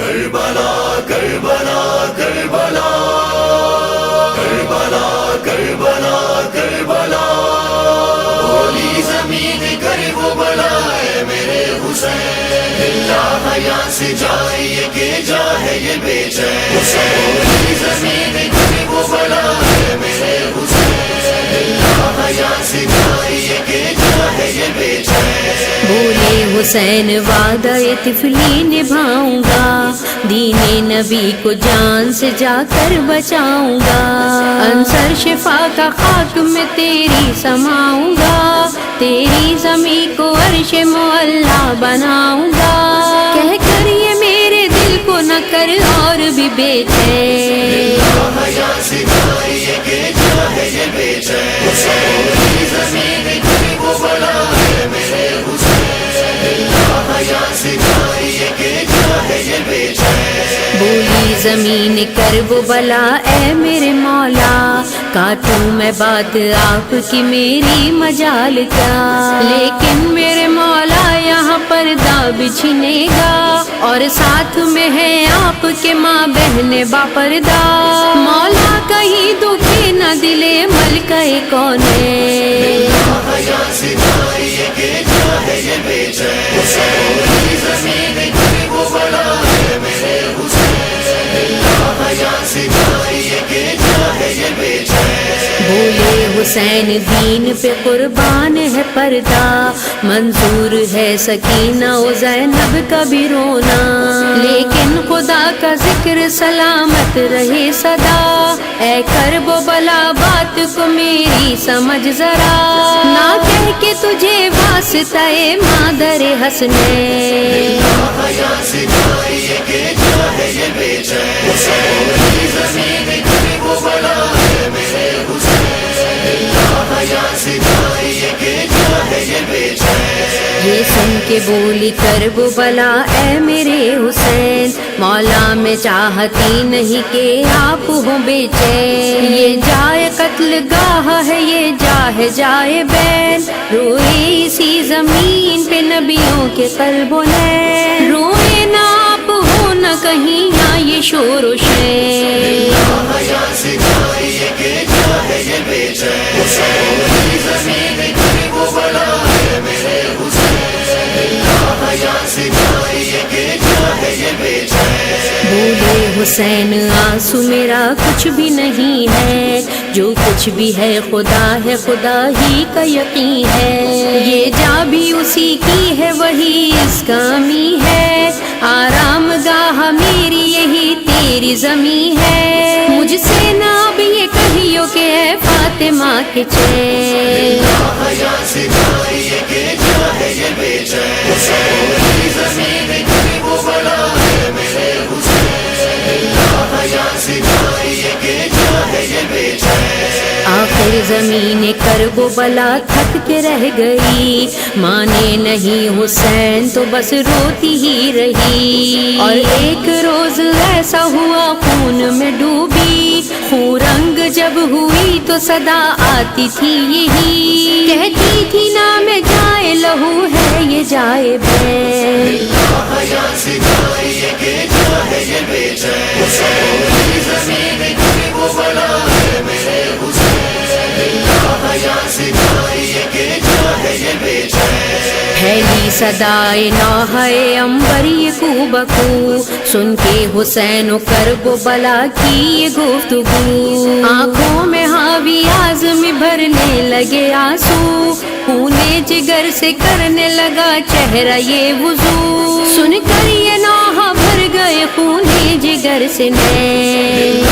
کربلا کربلا کربلا کربلا کربلا کربلا بولی زمین کر وہ بلا ہے میرے حسین اللہ حیا سے جائیے کہ جا ہے یہ بے چین بولی زمین کر وہ بلا ہے میرے حسین اللہ حیا سے جائیے کہ جا ہے یہ بے چین بولے حسین وعدہ طفلی نبھاؤں گا دین نبی کو جان سے جا کر بچاؤں گا عنصر شفا کا خاک میں تیری سماؤں گا تیری زمین کو عرش معلا بناؤں گا کہہ کر یہ میرے دل کو نہ کر اور بھی بے چین بولی زمین کر وہ بلا اے میرے مولا کاٹوں میں بات آپ کی میری مجال کیا لیکن میرے مولا یہاں پردہ بچھنے گا اور ساتھ میں ہے آپ کے ماں بہن باپردہ مولا کہیں دکھے نہ دلے ملکہ کون ہے بولے حسین دین پہ قربان ہے پردہ منظور ہے سکینہ و زینب کا بھی رونا لیکن خدا کا ذکر سلامت رہے صدا اے کرب و بلا بات کو میری سمجھ ذرا نہ کہہ کے تجھے واسطہ مادر حسنین یہ سن کے بولی کرب بلا اے میرے حسین مولا میں چاہتی نہیں کہ آپ ہو بے چین یہ جائے قتل گاہ ہے یہ جائے جائے بین روئے اسی زمین پہ نبیوں کے قلب و نین روئے نہ آپ ہو نہ کہیں نہ یہ شور و شین بولے حسین آنسو میرا کچھ بھی نہیں ہے جو کچھ بھی ہے خدا ہی کا یقین ہے یہ جا بھی اسی کی ہے وہی اس کا امی ہے آرام گاہ میری یہی تیری زمین ہے مجھ سے نہ اب یہ کہیو کہ اے فاطمہ کے چین آخر زمین کرب و بلا تھک کے رہ گئی مانے نہیں حسین تو بس روتی ہی رہی اور ایک روز ایسا ہوا خون میں ڈوبی خون رنگ جب ہوئی تو صدا آتی تھی یہی کہتی تھی نام جائے لہو ہے یہ جائے بین پھیلی صدائے نوحۂ عنبر یہ کو بکو سن کے حسین و کرب و بلا کی یہ گفتگو آنکھوں میں حاوی آزم بھرنے لگے آنسو خونے جگر سے کرنے لگا چہرہ یہ وضو سن کر یہ نوحہ بھر گئے خونے جگر سے نین